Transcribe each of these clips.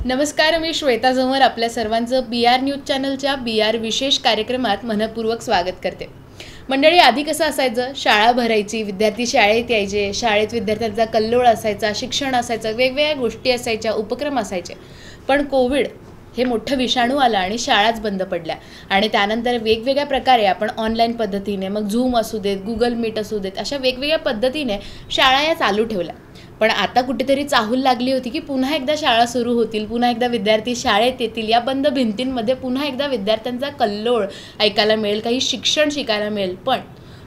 नमस्कार, मी श्वेता झमर आपल्या सर्वांचं BR न्यूज चॅनलच्या BR विशेष कार्यक्रमात मनपूर्वक स्वागत करते. मंडळी, आधी कसं असायचं, शाळा भरायची, विद्यार्थी शाळेत यायचे, शाळेत विद्यार्थ्यांचा कल्लोळ असायचा, शिक्षण असायचं, वेगवेगळ्या गोष्टी असायच्या, उपक्रम असायचे. पण कोविड हे मोठं विषाणू आला आणि शाळाच बंद पडल्या आणि त्यानंतर वेगवेगळ्या प्रकारे आपण ऑनलाईन पद्धतीने, मग झूम असू देत, गुगल मीट असू देत, अशा वेगवेगळ्या पद्धतीने शाळा या चालू ठेवल्या. पण आता कुठेतरी चाहूल लागली होती की पुन्हा एकदा शाळा सुरू होतील, पुन्हा एकदा विद्यार्थी शाळेत येतील, या बंद भिंतींमध्ये पुन्हा एकदा विद्यार्थ्यांचा कल्लोळ ऐकायला मिळेल, काही शिक्षण शिकायला मिळेल. पण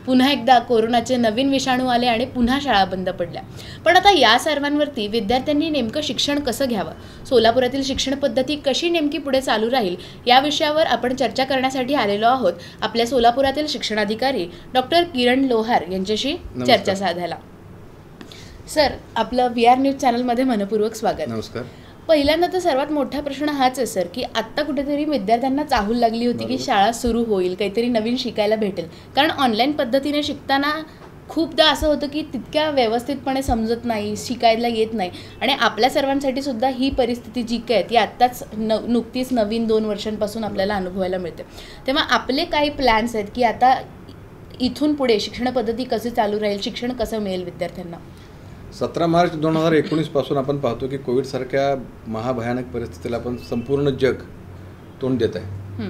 पुन्हा एकदा कोरोनाचे नवीन विषाणू आले आणि पुन्हा शाळा बंद पडल्या. पण आता या सर्वांवरती विद्यार्थ्यांनी नेमकं शिक्षण कसं घ्यावं, सोलापुरातील शिक्षण पद्धती कशी नेमकी पुढे चालू राहील, या विषयावर आपण चर्चा करण्यासाठी आलेलो आहोत आपल्या सोलापुरातील शिक्षणाधिकारी डॉक्टर किरण लोहार यांच्याशी चर्चा साधायला. सर, आपलं BR न्यूज चॅनलमध्ये मनपूर्वक स्वागत. नमस्कार. पहिल्यांदा तर सर्वात मोठा प्रश्न हाच आहे सर, की आत्ता कुठेतरी विद्यार्थ्यांना चाहूल लागली होती की शाळा सुरू होईल, काहीतरी नवीन शिकायला भेटेल. कारण ऑनलाईन पद्धतीने शिकताना खूपदा असं होतं की तितक्या व्यवस्थितपणे समजत नाही, शिकायला येत नाही. आणि आपल्या सर्वांसाठी सुद्धा ही परिस्थिती जी काय ती आत्ताच नुकतीच नवीन 2 वर्षांपासून आपल्याला अनुभवायला मिळते. तेव्हा आपले काही प्लॅन्स आहेत की आता इथून पुढे शिक्षण पद्धती कशी चालू राहील, शिक्षण कसं मिळेल विद्यार्थ्यांना? 17 मार्च 2019 पासून आपण पाहतो की कोविडसारख्या महाभयानक परिस्थितीला आपण संपूर्ण जग तोंड देत आहे.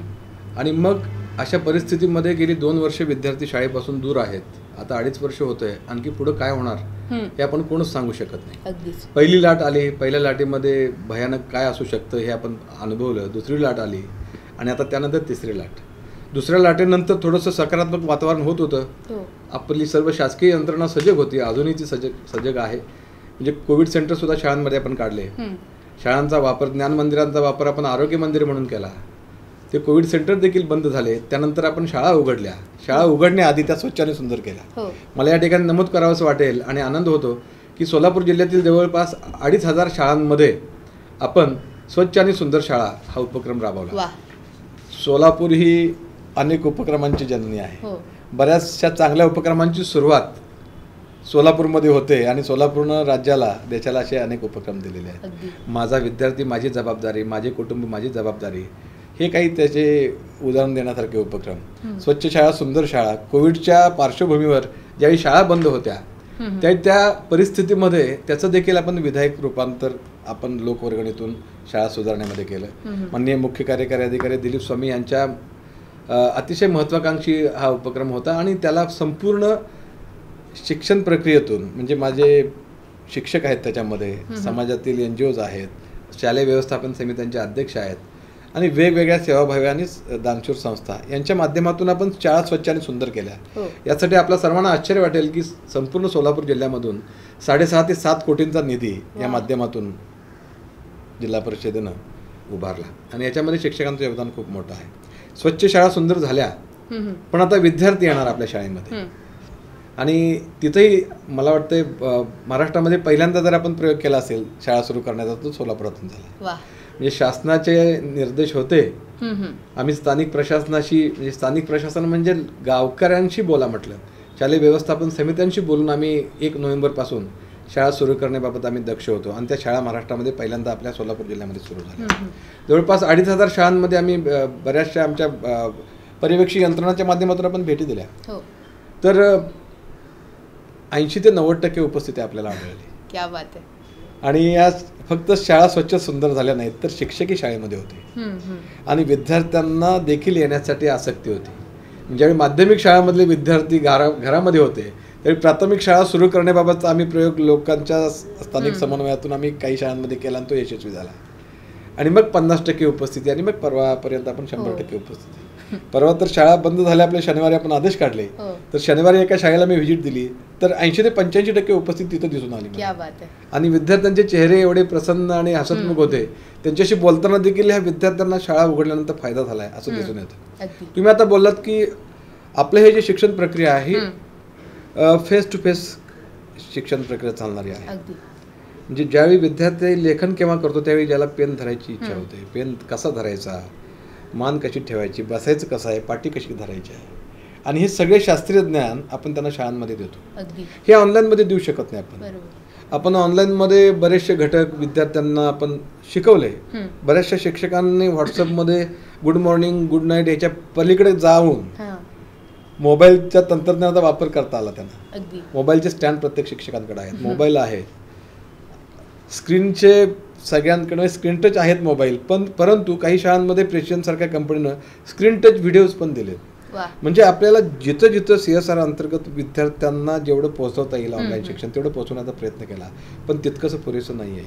आणि मग अशा परिस्थितीमध्ये गेली 2 वर्ष विद्यार्थी शाळेपासून दूर आहेत. आता 2.5 वर्ष होतंय. आणखी पुढे काय होणार हे आपण कोणच सांगू शकत नाही. पहिली लाट आली, पहिल्या लाटेमध्ये भयानक काय असू शकतं हे आपण अनुभवलं. दुसरी लाट आली आणि आता त्यानंतर तिसरी लाट. दुसऱ्या लाटेनंतर थोडंसं सकारात्मक वातावरण होत होतं. आपली सर्व शासकीय यंत्रणा सजग होती, अजूनही ती सजग आहे. म्हणजे कोविड सेंटरसुद्धा शाळांमध्ये आपण काढले. शाळांचा वापर, ज्ञान मंदिरांचा वापर आपण आरोग्य मंदिर म्हणून केला. ते कोविड सेंटर देखील बंद झाले. त्यानंतर आपण शाळा उघडल्या. शाळा उघडण्याआधी त्या स्वच्छ आणि सुंदर केल्या. मला या ठिकाणी नमूद करावंसं वाटेल आणि आनंद होतो की सोलापूर जिल्ह्यातील जवळपास 2,500 शाळांमध्ये आपण स्वच्छ आणि सुंदर शाळा हा उपक्रम राबवला. सोलापूर ही अनेक उपक्रमांची जननी आहे. बऱ्याचशा चांगल्या उपक्रमांची सुरुवात सोलापूरमध्ये होते आणि सोलापूरनं राज्याला, देशाला असे अनेक उपक्रम दिलेले आहेत. माझा विद्यार्थी माझी जबाबदारी, माझे कुटुंब माझी जबाबदारी, हे काही त्याचे उदाहरण देण्यासारखे उपक्रम. स्वच्छ शाळा, सुंदर शाळा. कोविडच्या पार्श्वभूमीवर ज्यावेळी शाळा बंद होत्या त्यावेळी त्या परिस्थितीमध्ये त्याचं देखील आपण विधायक रूपांतर आपण लोकवर्गणीतून शाळा सुधारण्यामध्ये केलं. माननीय मुख्य कार्यकारी अधिकारी दिलीप स्वामी यांच्या अतिशय महत्त्वाकांक्षी हा उपक्रम होता आणि त्याला संपूर्ण शिक्षण प्रक्रियेतून, म्हणजे माझे शिक्षक आहेत त्याच्यामध्ये, समाजातील NGOज आहेत, शालेय व्यवस्थापन समित्यांचे अध्यक्ष आहेत आणि वेगवेगळ्या सेवाभावी आणि दानशूर संस्था यांच्या माध्यमातून आपण शाळा स्वच्छ आणि सुंदर केल्या. यासाठी आपल्या सर्वांना आश्चर्य वाटेल की संपूर्ण सोलापूर जिल्ह्यामधून 6.5 ते 7 कोटींचा निधी या माध्यमातून जिल्हा परिषदेनं उभारला आणि याच्यामध्ये शिक्षकांचं योगदान खूप मोठं आहे. स्वच्छ शाळा सुंदर झाल्या, पण आता विद्यार्थी येणार आपल्या शाळेमध्ये आणि तिथेही मला वाटतंय महाराष्ट्रामध्ये पहिल्यांदा जर आपण प्रयोग केला असेल शाळा सुरू करण्याचा तो सोलापुरातून झाला. म्हणजे शासनाचे निर्देश होते. आम्ही स्थानिक प्रशासनाशी, म्हणजे स्थानिक प्रशासन म्हणजे गावकऱ्यांशी बोला म्हटलं, शालेय व्यवस्थापन समित्यांशी बोलून आम्ही 1 नोव्हेंबरपासून शाळा सुरू करण्याबाबत आम्ही दक्ष होतो आणि त्या शाळा महाराष्ट्रामध्ये पहिल्यांदा आपल्या सोलापूर जिल्ह्यामध्ये सुरू झाल्या. जवळपास 2,500 शाळांमध्ये आम्ही बऱ्याचशा आमच्या पर्यवेक्षी यंत्रणाच्या माध्यमातून आपण भेटी दिल्या. तर 80 ते 90% उपस्थिती आपल्याला आढळली. क्या बात आहे. आणि या फक्त शाळा स्वच्छ सुंदर झाल्या नाहीत, तर शिक्षकही शाळेमध्ये होते आणि विद्यार्थ्यांना देखील येण्यासाठी आसक्ती होती. ज्यावेळी माध्यमिक शाळांमधले विद्यार्थी घरामध्ये होते त्यावेळी प्राथमिक शाळा सुरू करण्याबाबतचा आम्ही प्रयोग लोकांच्या स्थानिक समन्वयातून आम्ही काही शाळांमध्ये केला आणि तो यशस्वी झाला. आणि मग 50% उपस्थिती आणि मग परवापर्यंत आपण 100% उपस्थिती. परवा तर शाळा बंद झाल्या, आपल्या शनिवारी आपण आदेश काढले, तर शनिवारी एका शाळेला मी व्हिजिट दिली तर 80 ते 85% उपस्थिती तिथं दिसून आली. आणि विद्यार्थ्यांचे चेहरे एवढे प्रसन्न आणि हसतमुख होते. त्यांच्याशी बोलताना देखील ह्या विद्यार्थ्यांना शाळा उघडल्यानंतर फायदा झाला आहे असं दिसून येतं. तुम्ही आता बोललात की आपलं हे जे शिक्षण प्रक्रिया आहे फेस टू फेस शिक्षण प्रक्रिया चालणारी आहे. म्हणजे ज्यावेळी विद्यार्थी लेखन केव्हा करतो त्यावेळी ज्याला पेन धरायची इच्छा होते, पेन कसा धरायचा, मान कशी ठेवायची, बसायचं कसं आहे, पाटी कशी धरायची आहे, आणि हे सगळे शास्त्रीय ज्ञान आपण त्यांना शाळांमध्ये देतो. हे ऑनलाईनमध्ये देऊ शकत नाही आपण. आपण ऑनलाईनमध्ये बरेचसे घटक विद्यार्थ्यांना आपण शिकवले. बऱ्याचशा शिक्षकांनी व्हॉट्सअपमध्ये गुड मॉर्निंग गुड नाईट याच्या पलीकडे जाऊन मोबाईलच्या तंत्रज्ञानाचा वापर करता आला त्यांना. मोबाईलचे स्टँड प्रत्येक शिक्षकांकडे आहेत, मोबाईल आहे, स्क्रीनचे सगळ्यांकडे स्क्रीन टच आहेत मोबाईल, परंतु काही शाळांमध्ये प्रेशियनसारख्या कंपनीनं स्क्रीन टच व्हिडिओज पण दिलेत. म्हणजे आपल्याला जिथं जिथं CSR अंतर्गत विद्यार्थ्यांना जेवढं पोहोचवता येईल ऑनलाईन शिक्षण तेवढं पोहोचवण्याचा प्रयत्न केला, पण तितकंसं पुरेसं नाही आहे.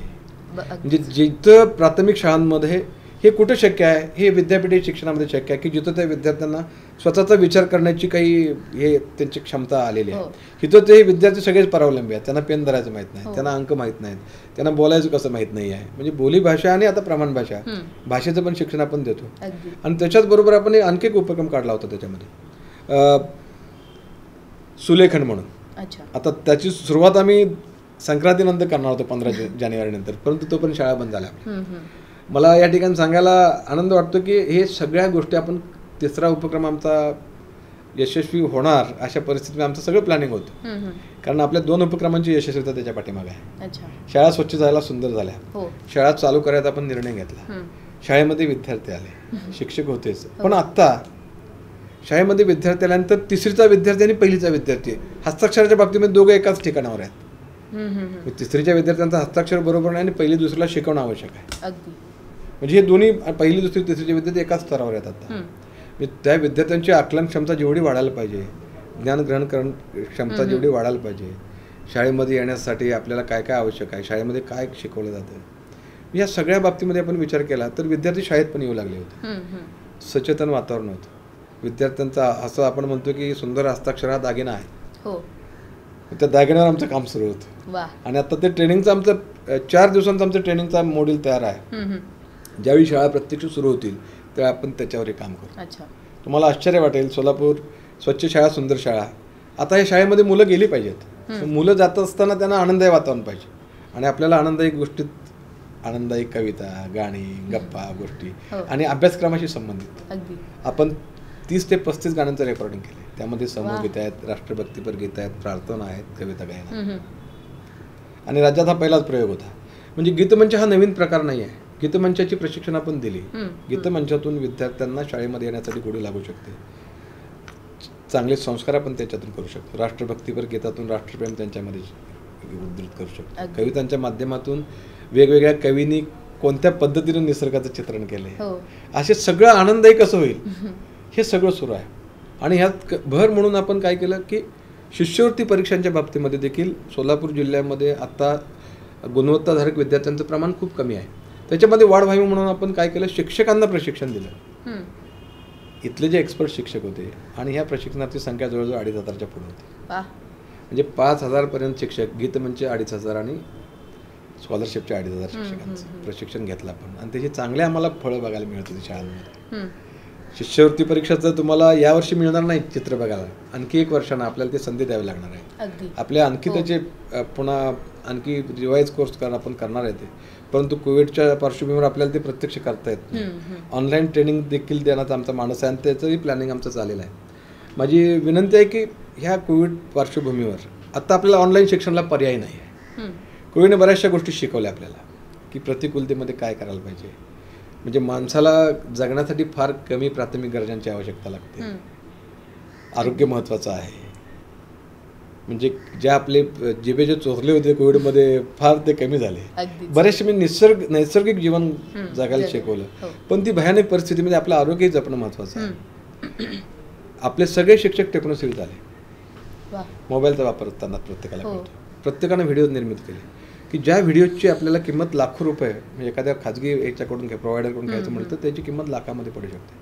म्हणजे जिथं प्राथमिक शाळांमध्ये हे कुठं शक्य आहे, हे विद्यापीठी शिक्षणामध्ये शक्य आहे की जिथं त्या विद्यार्थ्यांना स्वतःचा विचार करण्याची काही हे त्यांची क्षमता आलेली आहे. तिथं ते विद्यार्थी सगळेच परावलंबी आहेत. त्यांना पेन धरायचं माहीत नाही, त्यांना अंक माहीत नाहीत, त्यांना बोलायचं कसं माहीत नाही आहे. म्हणजे बोली भाषा आणि आता प्रमाण भाषा, भाषेचं पण शिक्षण आपण देतो. आणि त्याच्याच बरोबर आपण आणखी एक उपक्रम काढला होता त्याच्यामध्ये, सुलेखन म्हणून. आता त्याची सुरुवात आम्ही संक्रांतीनंतर करणार होतो 15 जानेवारीनंतर, परंतु तो पण शाळा बंद झाल्या. मला या ठिकाणी सांगायला आनंद वाटतो की हे सगळ्या गोष्टी आपण तिसरा उपक्रम आमचा यशस्वी होणार अशा परिस्थितीत आमचं सगळं प्लॅनिंग होतं. कारण आपल्या 2 उपक्रमांची यशस्वीता त्याच्या पाठीमागे आहे. शाळा स्वच्छ झाल्या, सुंदर झाल्या, शाळा चालू करायचा आपण निर्णय घेतला, शाळेमध्ये विद्यार्थी आले, शिक्षक होतेच, पण आत्ता शाळेमध्ये विद्यार्थी आल्यानंतर 3रीचा विद्यार्थी आणि 1लीचा विद्यार्थी हस्ताक्षराच्या बाबतीमध्ये दोघं एकाच ठिकाणावर आहेत. 3रीच्या विद्यार्थ्यांचं हस्ताक्षर बरोबर नाही आणि 1ली 2रीला शिकवणं आवश्यक आहे. म्हणजे हे दोन्ही 1ली 2री 3रीचे विद्यार्थी एकाच स्तरावर येतात. त्या विद्यार्थ्यांची आकलन क्षमता जेवढी वाढायला पाहिजे, ज्ञानग्रहण क्षमता जेवढी वाढायला पाहिजे, शाळेमध्ये येण्यासाठी आपल्याला काय काय आवश्यक आहे, शाळेमध्ये काय शिकवलं जातं, या सगळ्या बाबतीमध्ये आपण विचार केला तर विद्यार्थी शाळेत पण येऊ लागले होते. सचेतन वातावरण होतं. विद्यार्थ्यांचा असं आपण म्हणतो की सुंदर हस्ताक्षर हा दागिना आहे, त्या दागिन्यावर आमचं काम सुरू होतं. आणि आता ते ट्रेनिंगचं आमचं 4 दिवसांचं आमचं ट्रेनिंगचा मॉड्यूल तयार आहे. ज्यावेळी शाळा प्रत्यक्ष सुरू होतील तेव्हा आपण त्याच्यावर काम करू. तुम्हाला आश्चर्य वाटेल, सोलापूर स्वच्छ शाळा सुंदर शाळा. आता या शाळेमध्ये मुलं गेली पाहिजेत. मुलं जात असताना त्यांना आनंददायी वातावरण पाहिजे. आणि आपल्याला आनंददायी गोष्टीत आनंददायी कविता, गाणी, गप्पा गोष्टी आणि अभ्यासक्रमाशी संबंधित आपण 30 ते 35 गाण्यांचं रेकॉर्डिंग केले. त्यामध्ये समूहगीत आहेत, राष्ट्रभक्तीपर गीत आहेत, प्रार्थना आहेत, कविता गायन. आणि राज्यात हा पहिलाच प्रयोग होता. म्हणजे गीतमंच हा नवीन प्रकार नाही आहे. गीतमंचाची प्रशिक्षण आपण दिली. गीतमंचातून विद्यार्थ्यांना शाळेमध्ये येण्यासाठी गोडी लागू शकते. चांगले संस्कार आपण त्याच्यातून करू शकतो. राष्ट्रभक्तीपर गीतातून राष्ट्रप्रेम त्यांच्यामध्ये उद्धृत करू शकतो. कवितांच्या माध्यमातून वेगवेगळ्या कवींनी कोणत्या पद्धतीने निसर्गाचं चित्रण केलंय, असे सगळं आनंददायी कसं होईल हे सगळं सुरू आहे. आणि ह्यात भर म्हणून आपण काय केलं की शिष्यवृत्ती परीक्षांच्या बाबतीमध्ये देखील सोलापूर जिल्ह्यामध्ये आता गुणवत्ताधारक विद्यार्थ्यांचं प्रमाण खूप कमी आहे. त्याच्यामध्ये वाढ व्हावी म्हणून आपण काय केलं, शिक्षकांना प्रशिक्षण दिलं. इथले जे एक्सपर्ट शिक्षक होते आणि ह्या प्रशिक्षणाची संख्या जवळजवळ 2,500च्या पुढे होती. म्हणजे 5,000 पर्यंत शिक्षक, गीतमंच 2,500 आणि स्कॉलरशिपच्या 2,500 शिक्षकांचं प्रशिक्षण घेतलं आपण. आणि त्याची चांगले आम्हाला फळं बघायला मिळत होती शाळांमध्ये. शिष्यवृत्ती परीक्षा जर तुम्हाला यावर्षी मिळणार नाही चित्र बघायला, आणखी 1 वर्षानं आपल्याला ती संधी द्यावी लागणार आहे. आपल्या आणखी त्याचे पुन्हा आणखी रिवाईज कोर्स आपण करणार आहे ते, परंतु कोविडच्या पार्श्वभूमीवर आपल्याला ते प्रत्यक्ष करता येत नाही. ऑनलाईन ट्रेनिंग देखील देण्याचा आमचा मानस आहे आणि त्याचंही प्लॅनिंग आमचं चाललेलं आहे. माझी विनंती आहे की ह्या कोविड पार्श्वभूमीवर आता आपल्याला ऑनलाईन शिक्षणाला पर्याय नाही आहे. कोविडने बऱ्याचशा गोष्टी शिकवल्या आपल्याला की प्रतिकूलतेमध्ये काय करायला पाहिजे. म्हणजे माणसाला जगण्यासाठी फार कमी प्राथमिक गरजांची आवश्यकता लागते. आरोग्य महत्त्वाचं आहे. म्हणजे जे आपले जिभेचे चोचले होते कोविडमध्ये फार ते कमी झाले. बरेचसे मी नैसर्गिक जीवन जगायला शिकवलं, पण ती भयानक परिस्थितीमध्ये आपलं आरोग्य जपणं महत्त्वाचं आहे. आपले सगळे शिक्षक टेक्नोसिव्ह झाले. मोबाईलचा वापर करताना प्रत्येकाला कळतो. प्रत्येकानं व्हिडिओ निर्मित केले की ज्या व्हिडिओची आपल्याला किंमत लाखो रुपये, म्हणजे एखाद्या खाजगी याच्याकडून प्रोव्हायडरकडून घ्यायचं म्हटलं तर त्याची किंमत लाखामध्ये पडू शकते.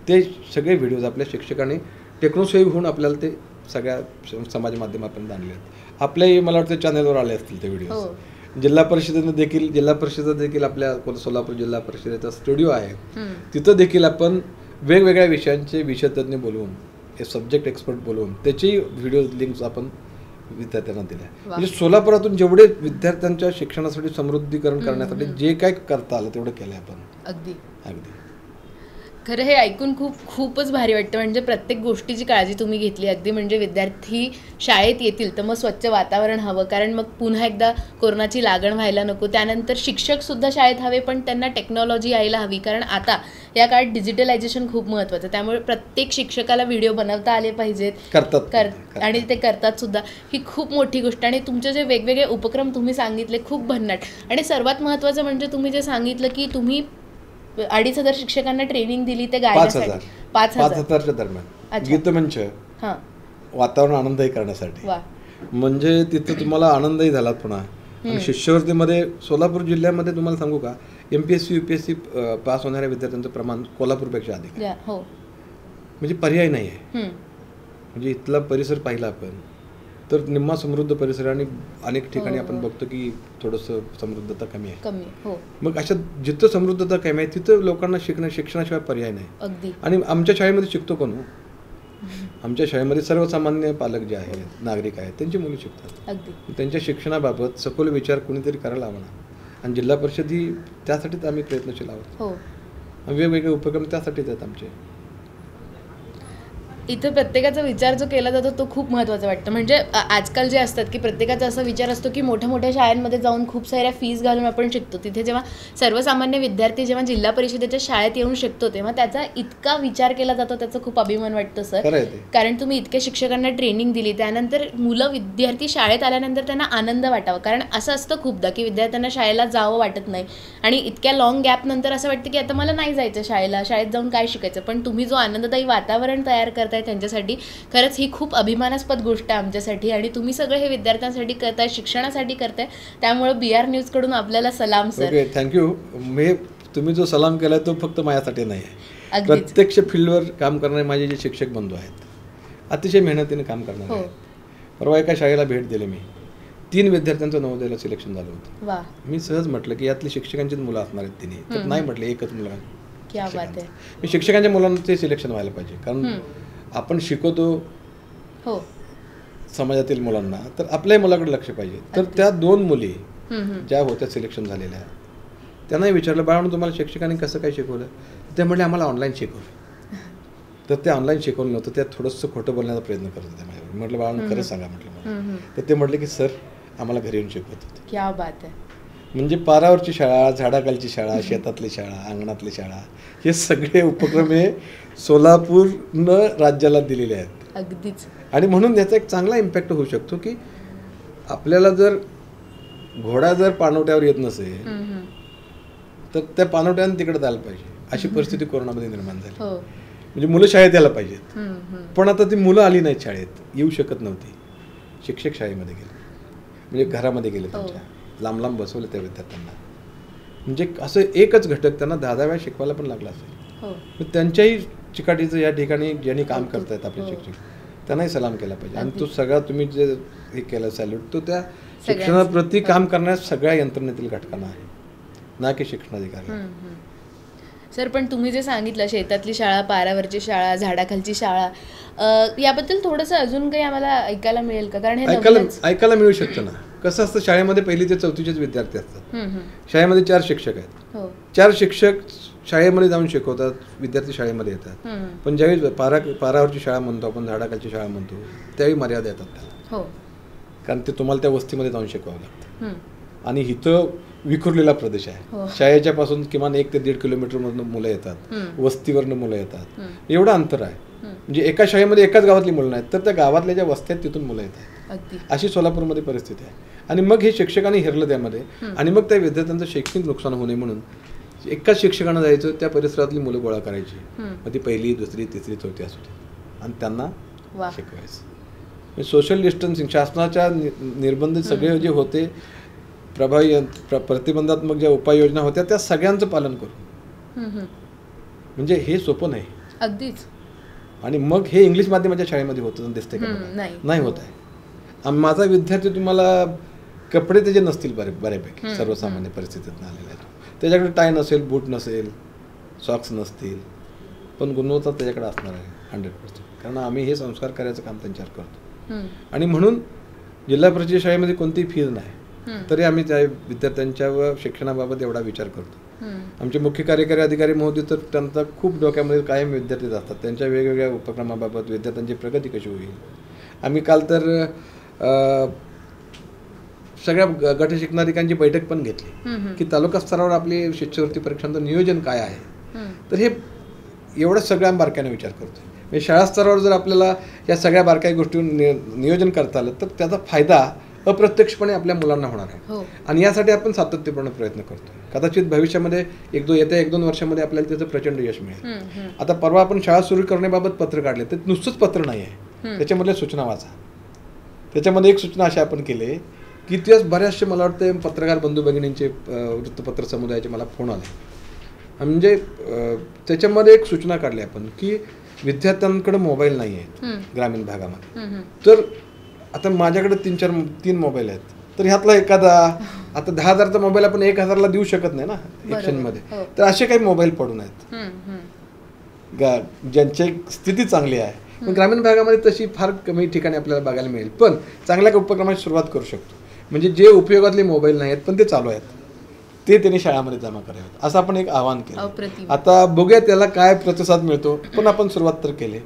ते सगळे व्हिडिओज आपल्या शिक्षकांनी टेक्नोसेव्ह होऊन आपल्याला ते सगळ्या समाज माध्यमापर्यंत आणले आहेत. आपल्याही मला वाटतं चॅनलवर आले असतील ते व्हिडिओ. जिल्हा परिषदेनं देखील आपल्या सोलापूर जिल्हा परिषदेचा स्टुडिओ आहे, तिथं देखील आपण वेगवेगळ्या विषयांचे विषयतज्ञ बोलवून, सब्जेक्ट एक्सपर्ट बोलवून त्याची व्हिडिओ लिंक्स आपण विद्यार्थ्यांना दिल्या. म्हणजे सोलापुरातून जेवढे विद्यार्थ्यांच्या शिक्षणासाठी समृद्धीकरण करण्यासाठी जे काय करता आलं तेवढं केलं आपण. अगदी. खरं हे ऐकून खूपच भारी वाटतं. म्हणजे प्रत्येक गोष्टीची काळजी तुम्ही घेतली. अगदी म्हणजे विद्यार्थी शाळेत येतील तर मग स्वच्छ वातावरण हवं, कारण मग पुन्हा एकदा कोरोनाची लागण व्हायला नको. त्यानंतर शिक्षकसुद्धा शाळेत हवे, पण त्यांना टेक्नॉलॉजी यायला हवी, कारण आता या काळात डिजिटलायझेशन खूप महत्त्वाचं. त्यामुळे प्रत्येक शिक्षकाला व्हिडिओ बनवता आले पाहिजेत, आणि ते करतात सुद्धा. ही खूप मोठी गोष्ट. आणि तुमचे जे वेगवेगळे उपक्रम तुम्ही सांगितले खूप भन्नाट. आणि सर्वात महत्त्वाचं म्हणजे तुम्ही जे सांगितलं की तुम्ही 2,500 शिक्षकांना ट्रेनिंग दिली ते गायनासाठी. 5,000च्या दरम्यान गीतमंच वातावरण आनंदही करण्यासाठी. म्हणजे तिथं तुम्हाला आनंदही झाला पुन्हा. आणि शिष्यवृत्तीमध्ये सोलापूर जिल्ह्यामध्ये तुम्हाला सांगू का, MPSC UPSC पास होणाऱ्या विद्यार्थ्यांचं प्रमाण कोल्हापूरपेक्षा अधिक आहे. म्हणजे पर्याय नाही आहे. म्हणजे इथला परिसर पाहिला आपण तर निम्मा समृद्ध परिसर, आणि अनेक ठिकाणी आपण बघतो की थोडंसं समृद्धता कमी आहे. मग अशा जिथं समृद्धता कमी आहे तिथं लोकांना शिक्षणाशिवाय पर्याय नाही. आणि आमच्या शाळेमध्ये शिकतो कोण? आमच्या शाळेमध्ये सर्वसामान्य पालक जे आहेत, नागरिक आहेत, त्यांची मुलं शिकतात. त्यांच्या शिक्षणाबाबत सखोल विचार कोणीतरी करायला हवा ना. आणि जिल्हा परिषद ही त्यासाठीच आम्ही प्रयत्नशील आहोत. वेगवेगळे उपक्रम त्यासाठीच आहेत आमचे. इथं प्रत्येकाचा विचार जो केला जातो तो खूप महत्त्वाचा वाटतं. म्हणजे आजकाल जे असतात की प्रत्येकाचा असा विचार असतो की मोठ्या मोठ्या शाळांमध्ये जाऊन खूप साऱ्या फीज घालून आपण शिकतो. तिथे जेव्हा सर्वसामान्य विद्यार्थी जेव्हा जिल्हा परिषदेच्या शाळेत येऊन शिकतो तेव्हा त्याचा इतका विचार केला जातो, त्याचा खूप अभिमान वाटतो सर. कारण तुम्ही इतक्या शिक्षकांना ट्रेनिंग दिली, त्यानंतर विद्यार्थी शाळेत आल्यानंतर त्यांना आनंद वाटावा. कारण असं असतं खूपदा की विद्यार्थ्यांना शाळेला जावं वाटत नाही, आणि इतक्या लॉंग गॅप नंतर असं वाटतं की आता मला नाही जायचं शाळेला, शाळेत जाऊन काय शिकायचं. पण तुम्ही जो आनंददायी वातावरण तयार करताय त्यांच्यासाठी, खरंच ही खूप अभिमानास्पद गोष्ट आहे आमच्यासाठी. आणि तुम्ही सगळं हे विद्यार्थ्यांसाठी करताय, शिक्षणासाठी करताय, त्यामुळे BR न्यूज कडून आपल्याला सलाम सर. थँक्यू. तुम्ही जो सलाम केलाय तो फक्त माझ्यासाठी नाही आहे. प्रत्यक्ष फील्डवर काम करणारे माझे जे शिक्षक बंधू आहेत अतिशय मेहनतीने काम करणार आहेत. परवा एका शाळेला भेट दिली मी. 3 विद्यार्थ्यांचं नवोदयाला सिलेक्शन झालं होतं. मी सहज म्हटलं की यातली शिक्षकांचीच मुलं असणार आहेत तिने, तर नाही म्हटलं एकच मुलगा. क्या बात आहे. शिक्षकांच्या मुलांचे सिलेक्शन व्हायला पाहिजे, कारण आपण शिकवतो समाजातील मुलांना, तर आपल्याही मुलाकडे लक्ष पाहिजे. तर त्या 2 मुली ज्या होत्या सिलेक्शन झालेल्या, त्यांनाही विचारलं, बाळांनो तुम्हाला शिक्षकांनी कसं काय शिकवलं? ते म्हटले आम्हाला ऑनलाईन शिकवलं. तर ते ऑनलाईन शिकवलं नव्हतं, त्यात थोडंसं खोटं बोलण्याचा प्रयत्न करत होते माझ्यावर. म्हटलं बाळांनो खरंच सांगा म्हटलं. तर ते म्हटले की सर आम्हाला घरी येऊन शिकवत होते. क्या बात आहे. म्हणजे पारावरची शाळा, झाडाखालची शाळा, शेतातली शाळा, अंगणातली शाळा, हे सगळे उपक्रम हे सोलापूरनं राज्याला दिलेले आहेत. अगदीच. आणि म्हणून याचा एक चांगला इम्पॅक्ट होऊ शकतो की आपल्याला जर घोडा जर पाणवट्यावर येत नसेल तर त्या पाणवट्यानं तिकडे जायला पाहिजे, अशी परिस्थिती कोरोनामध्ये निर्माण झाली. म्हणजे मुलं शाळेत यायला पाहिजेत, पण आता ती मुलं आली नाहीत शाळेत, येऊ शकत नव्हती. शिक्षक शाळेमध्ये गेले, म्हणजे घरामध्ये गेले, त्यांच्या लांब लांब बसवले त्या विद्यार्थ्यांना. म्हणजे असं एकच घटक त्यांना 10-10 वेळा शिकवायला पण लागला असेल. त्यांच्याही चिकाटीचं या ठिकाणी ज्यांनी काम करतायत आपले शिक्षक, त्यांनाही सलाम केला पाहिजे. आणि तो सगळा तुम्ही जे हे केलं सॅल्यूट, तो त्या शिक्षणाप्रती काम करण्यास सगळ्या यंत्रणेतील घटकांना आहे, ना की शिक्षणाधिकारी. सर पण तुम्ही जे सांगितलं शेतातली शाळा, पारावरची शाळा, झाडाखालची शाळा, याबद्दल थोडंसं अजून काही आम्हाला ऐकायला मिळेल का? कारण हे ऐकायला मिळू शकतं ना. कसं असतं, शाळेमध्ये 1ली ते 4थीचेच विद्यार्थी असतात. शाळेमध्ये 4 शिक्षक आहेत. 4 शिक्षक शाळेमध्ये जाऊन शिकवतात, विद्यार्थी शाळेमध्ये येतात. पण ज्यावेळी पारावरची शाळा म्हणतो आपण, झाडाखालची शाळा म्हणतो, त्यावेळी मर्यादा येतात त्याला. कारण ते तुम्हाला त्या वस्तीमध्ये जाऊन शिकवावं लागतं. आणि इथं विखुरलेला प्रदेश आहे. शाळेच्या पासून किमान 1 ते 1.5 किलोमीटरमधून मुलं येतात, वस्तीवरनं मुलं येतात. एवढं अंतर आहे. म्हणजे एका शाळेमध्ये एकाच गावातली मुलं नाहीत, तर त्या गावातल्या ज्या वस्त्या आहेत तिथून मुलं येतात. अशी सोलापूरमध्ये परिस्थिती आहे. आणि मग हे शिक्षकांनी हेरलं त्यामध्ये, आणि मग त्या विद्यार्थ्यांचं शैक्षणिक नुकसान होऊ नये म्हणून एकाच शिक्षकांना जायचं, त्या परिसरातली मुलं गोळा करायची. मग ती 1ली, 2री, 3री, 4थी असू दे, आणि त्यांना शिकवायचं. सोशल डिस्टन्सिंग, शासनाच्या निर्बंधित सगळे जे होते प्रभावी प्रतिबंधात्मक ज्या उपाययोजना होत्या त्या सगळ्यांचं पालन करू. म्हणजे हे सोपं नाही. अगदीच. आणि मग हे इंग्लिश माध्यमाच्या शाळेमध्ये होतं दिसते का? नाही होत आहे. माझा विद्यार्थी तुम्हाला कपडे त्याचे नसतील बऱ्यापैकी, सर्वसामान्य परिस्थितीतून आलेला आहे. त्याच्याकडे टाय नसेल, बूट नसेल, सॉक्स नसतील, पण गुणवत्ता त्याच्याकडे असणार आहे 100%. कारण आम्ही हे संस्कार करायचं काम त्यांच्यावर करतो. आणि म्हणून जिल्हा परिषद शाळेमध्ये कोणतीही फीज नाही, तरी आम्ही त्या विद्यार्थ्यांच्या शिक्षणाबाबत एवढा विचार करतो. आमचे मुख्य कार्यकारी अधिकारी महोदय तर त्यांचा खूप डोक्यामध्ये कायम विद्यार्थी असतात, त्यांच्या वेगवेगळ्या उपक्रमाबाबत विद्यार्थ्यांची प्रगती कशी होईल. आम्ही काल तर सगळ्या गट शिक्षणाधिकाऱ्यांची बैठक पण घेतली की तालुका स्तरावर आपली शिष्यवृत्ती परीक्षांचं नियोजन काय आहे. तर हे एवढं सगळ्या बारकाईने विचार करतो. म्हणजे शाळा स्तरावर जर आपल्याला या सगळ्या बारकाई गोष्टींवर नियोजन करता आलं तर त्याचा फायदा अप्रत्यक्षपणे आपल्या मुलांना होणार आहे. आणि यासाठी आपण सातत्यपूर्ण प्रयत्न करतो. कदाचित भविष्यामध्ये येत्या 1-2 वर्षामध्ये आपल्याला त्याचं प्रचंड यश मिळेल. आता परवा आपण शाळा सुरू करण्याबाबत पत्र काढले, तर नुसतंच पत्र नाही आहे, त्याच्यामधल्या सूचना वाचा. त्याच्यामध्ये एक सूचना अशा आपण केली की त्याच बऱ्याचशे मला वाटतं पत्रकार बंधू भगिनींचे वृत्तपत्र समुदायाचे मला फोन आले. म्हणजे त्याच्यामध्ये एक सूचना काढली आपण की विद्यार्थ्यांकडे मोबाईल नाही आहेत ग्रामीण भागामध्ये. तर आता माझ्याकडे 3 मोबाईल आहेत, तर ह्यातला एखादा आता 10,000चा मोबाईल आपण 1,000ला देऊ शकत नाही ना एक्सचेंजमध्ये. तर असे काही मोबाईल पडून आहेत ज्यांची स्थिती चांगली आहे. पण ग्रामीण भागामध्ये तशी फार कमी ठिकाणी आपल्याला बघायला मिळेल. पण चांगल्या उपक्रमाची सुरुवात करू शकतो. म्हणजे जे उपयोगातले मोबाईल नाही आहेत पण ते चालू आहेत, ते त्यांनी शाळामध्ये जमा करावेत असं आपण एक आवाहन केलं. आता बघूया त्याला काय प्रतिसाद मिळतो, पण आपण सुरुवात तर केली.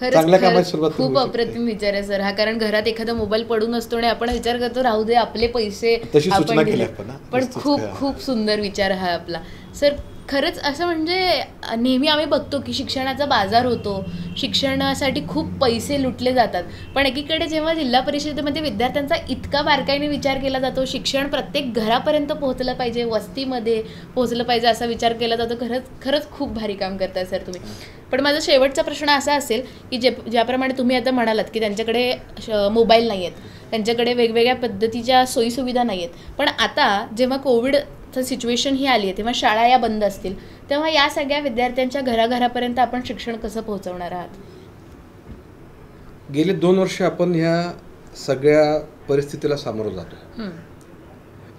चांगल्या कामाची सुरुवात खूप अप्रतिम विचार आहे सर हा. कारण घरात एखादा मोबाईल पडून असतो आणि आपण विचार करतो राहू दे आपले पैसे आपण दिले, पण खूप खूप सुंदर विचार हा आपला सर. खरंच असं म्हणजे नेहमी आम्ही बघतो की शिक्षणाचा बाजार होतो, शिक्षणासाठी खूप पैसे लुटले जातात. पण एकीकडे जेव्हा जिल्हा परिषदेमध्ये विद्यार्थ्यांचा इतका बारकाईने विचार केला जातो, शिक्षण प्रत्येक घरापर्यंत पोहोचलं पाहिजे, वस्तीमध्ये पोहोचलं पाहिजे असा विचार केला जातो. खरंच खूप भारी काम करताय सर तुम्ही. पण माझा शेवटचा प्रश्न असा असेल की ज्याप्रमाणे तुम्ही आता म्हणालात की त्यांच्याकडे मोबाईल नाही आहेत, त्यांच्याकडे वेगवेगळ्या पद्धतीच्या सोयीसुविधा नाही आहेत, पण आता जेव्हा कोविडचं सिच्युएशन ही आली आहे तेव्हा शाळा या बंद असतील, तेव्हा या सगळ्या विद्यार्थ्यांच्या घराघरापर्यंत आपण शिक्षण कसं पोहोचवणार आहात? गेले 2 वर्ष आपण ह्या सगळ्या परिस्थितीला सामोरं जातो.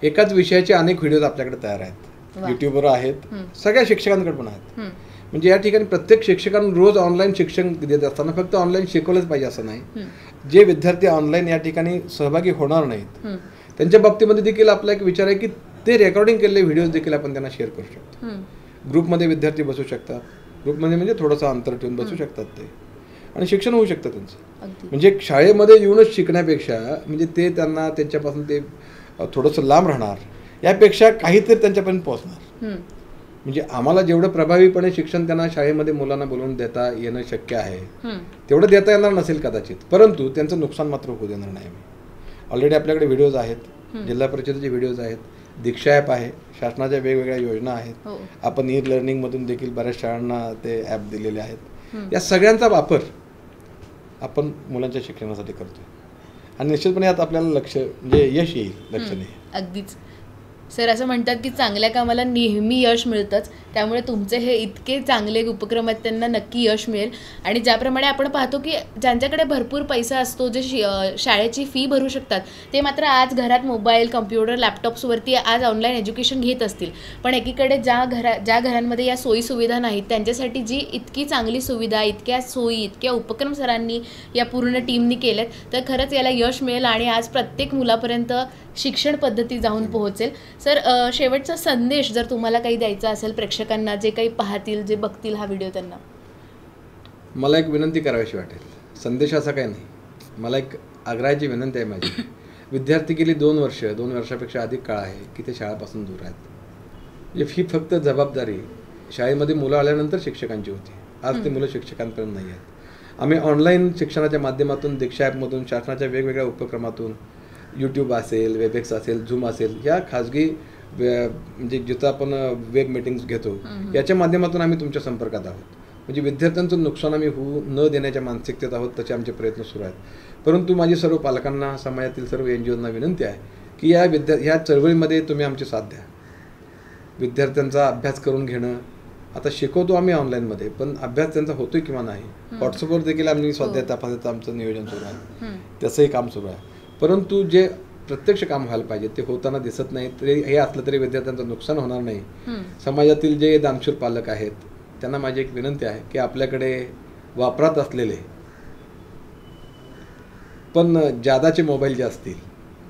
एकाच विषयाचे अनेक व्हिडिओज आपल्याकडे तयार आहेत, युट्यूबवर आहेत, सगळ्या शिक्षकांकडे पण आहेत. म्हणजे या ठिकाणी प्रत्येक शिक्षकांना रोज ऑनलाईन शिक्षण देत असताना फक्त ऑनलाईन शिकवलंच पाहिजे असं नाही. जे विद्यार्थी ऑनलाईन या ठिकाणी सहभागी होणार नाहीत त्यांच्या बाबतीमध्ये देखील आपला एक विचार आहे की ते रेकॉर्डिंग केलेले व्हिडिओज देखील आपण त्यांना शेअर करू शकतो. ग्रुपमध्ये विद्यार्थी बसू शकतात, ग्रुपमध्ये म्हणजे थोडंसं अंतर ठेवून बसू शकतात ते, आणि शिक्षण होऊ शकतं त्यांचं. म्हणजे शाळेमध्ये येऊनच शिकण्यापेक्षा म्हणजे ते त्यांना त्यांच्यापासून ते थोडंसं लांब राहणार यापेक्षा काहीतरी त्यांच्यापर्यंत पोहोचणार. म्हणजे आम्हाला जेवढं प्रभावीपणे शिक्षण त्यांना शाळेमध्ये मुलांना बोलवून देता येणं शक्य आहे तेवढं देता येणार नसेल कदाचित, परंतु त्यांचं नुकसान मात्र होऊ देणार नाही. ऑलरेडी आपल्याकडे व्हिडिओज आहेत, जिल्हा परिषदेचे व्हिडिओज आहेत, दीक्षा ॲप आहे, शासनाच्या वेगवेगळ्या योजना आहेत. आपण ई लर्निंगमधून देखील बऱ्याच शाळांना ते ॲप दिलेले आहेत. या सगळ्यांचा वापर आपण मुलांच्या शिक्षणासाठी करतो आणि निश्चितपणे यात आपल्याला लक्ष म्हणजे यश येईल, लक्षणीय. अगदीच सर असं म्हणतात की चांगल्या कामाला नेहमी यश मिळतंच, त्यामुळे तुमचे हे इतके चांगले उपक्रम आहेत त्यांना नक्की यश मिळेल. आणि ज्याप्रमाणे आपण पाहतो की ज्यांच्याकडे भरपूर पैसा असतो, जे शाळेची फी भरू शकतात, ते मात्र आज घरात मोबाईल, कम्प्युटर, लॅपटॉप्सवरती आज ऑनलाईन एज्युकेशन घेत असतील. पण एकीकडे ज्या घरांमध्ये या सोयी सुविधा नाहीत त्यांच्यासाठी जी इतकी चांगली सुविधा, इतक्या सोयी, इतक्या उपक्रम सरांनी या पूर्ण टीमनी केलेत, तर खरंच याला यश मिळेल आणि आज प्रत्येक मुलापर्यंत शिक्षण पद्धती जाऊन पोहोचेल. सर शेवटचा संदेश जर तुम्हाला काही द्यायचा असेल प्रेक्षकांना, जे काही पाहतील, जे बघतील हा व्हिडिओ, त्यांना मला एक विनंती करावीशी वाटेल. संदेश असा काही नाही, मला एक आग्रहाची विनंती आहे माझी. विद्यार्थी गेली 2 वर्षापेक्षा अधिक काळ आहे की ते शाळेपासून दूर आहेत. म्हणजे ही फक्त जबाबदारी शाळेमध्ये मुलं आल्यानंतर शिक्षकांची होती, आज ते मुलं शिक्षकांपर्यंत नाही आहेत. आम्ही ऑनलाईन शिक्षणाच्या माध्यमातून, दीक्षा ॲपमधून, शासनाच्या वेगवेगळ्या उपक्रमातून, यूट्यूब असेल, वेबएक्स असेल, झूम असेल, या खाजगी म्हणजे जिथं आपण वेब मीटिंग्स घेतो याच्या माध्यमातून आम्ही तुमच्या संपर्कात आहोत. म्हणजे विद्यार्थ्यांचं नुकसान आम्ही होऊ न देण्याच्या मानसिकतेत आहोत, तसे आमचे प्रयत्न सुरू आहेत. परंतु माझी सर्व पालकांना, समाजातील सर्व NGOजना विनंती आहे की ह्या चळवळीमध्ये तुम्ही आमची साथ द्या. विद्यार्थ्यांचा अभ्यास करून घेणं, आता शिकवतो आम्ही ऑनलाईनमध्ये, पण अभ्यास त्यांचा होतोय किंवा नाही. व्हॉट्सअपवर देखील आम्ही स्वाध्याय तपासायचं आमचं नियोजन सुरू आहे, त्याचंही काम सुरू आहे. परंतु जे प्रत्यक्ष काम व्हायला पाहिजे ते होताना दिसत नाही. तरी हे असलं तरी विद्यार्थ्यांचं नुकसान होणार नाही. समाजातील जे दानशूर पालक आहेत त्यांना माझी एक विनंती आहे की आपल्याकडे वापरात असलेले पण जादाचे मोबाईल जे असतील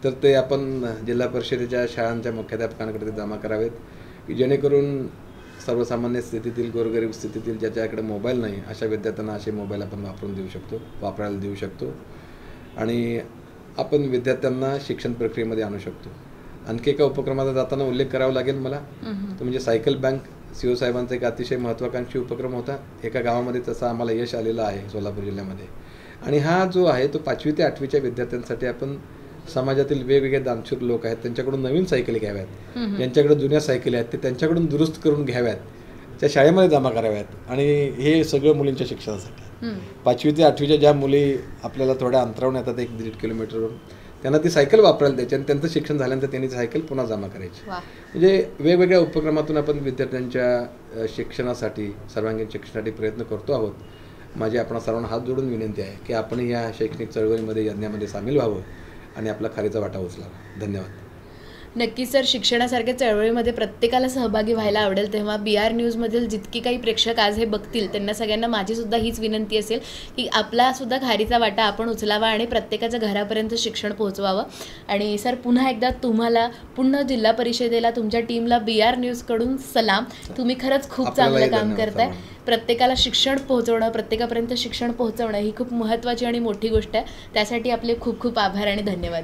तर ते आपण जिल्हा परिषदेच्या शाळांच्या मुख्याध्यापकांकडे ते जमा करावेत. की जेणेकरून सर्वसामान्य स्थितीतील, गोरगरीब स्थितीतील ज्याच्याकडे मोबाईल नाही अशा विद्यार्थ्यांना असे मोबाईल आपण वापरायला देऊ शकतो आणि आपण विद्यार्थ्यांना शिक्षण प्रक्रियेमध्ये आणू शकतो. आणखी एका उपक्रमाचा जाताना उल्लेख करावा लागेल मला, तो म्हणजे सायकल बँक. CO साहेबांचा एक अतिशय महत्त्वाकांक्षी उपक्रम होता. एका गावामध्ये तसं आम्हाला यश आलेलं आहे सोलापूर जिल्ह्यामध्ये. आणि हा जो आहे तो 5वी ते 8वीच्या विद्यार्थ्यांसाठी आपण समाजातील वेगवेगळे दानशूर लोक आहेत त्यांच्याकडून नवीन सायकली घ्याव्यात, ज्यांच्याकडे जुन्या सायकली आहेत ते त्यांच्याकडून दुरुस्त करून घ्याव्यात, त्या शाळेमध्ये जमा कराव्यात. आणि हे सगळं मुलींच्या शिक्षणासाठी. 5वी ते 8वीच्या ज्या मुली आपल्याला थोड्या अंतरावून येतात 1-1.5 किलोमीटरवरून, त्यांना ती सायकल वापरायला द्यायची आणि त्यांचं शिक्षण झाल्यानंतर त्यांनी सायकल पुन्हा जमा करायची. म्हणजे वेगवेगळ्या उपक्रमातून आपण विद्यार्थ्यांच्या शिक्षणासाठी, सर्वांगीण शिक्षणासाठी प्रयत्न करतो आहोत. माझी आपण सर्वांना हात जोडून विनंती आहे की आपण या शैक्षणिक चळवळीमध्ये, यज्ञामध्ये सामील व्हावं आणि आपला खारीचा वाटा उचलावा. धन्यवाद. नक्कीच सर, शिक्षणासारख्या चळवळीमध्ये प्रत्येकाला सहभागी व्हायला आवडेल. तेव्हा BR न्यूजमधील जितकी काही प्रेक्षक आज हे बघतील त्यांना सगळ्यांना माझीसुद्धा हीच विनंती असेल की आपलासुद्धा खारीचा वाटा आपण उचलावा आणि प्रत्येकाच्या घरापर्यंत शिक्षण पोहोचवावं. आणि सर, पुन्हा एकदा तुम्हाला, पूर्ण जिल्हा परिषदेला, तुमच्या टीमला BR न्यूजकडून सलाम. तुम्ही खरंच खूप चांगलं काम करताय. प्रत्येकाला शिक्षण पोहोचवणं, प्रत्येकापर्यंत शिक्षण पोहोचवणं ही खूप महत्त्वाची आणि मोठी गोष्ट आहे. त्यासाठी आपले खूप खूप आभार आणि धन्यवाद.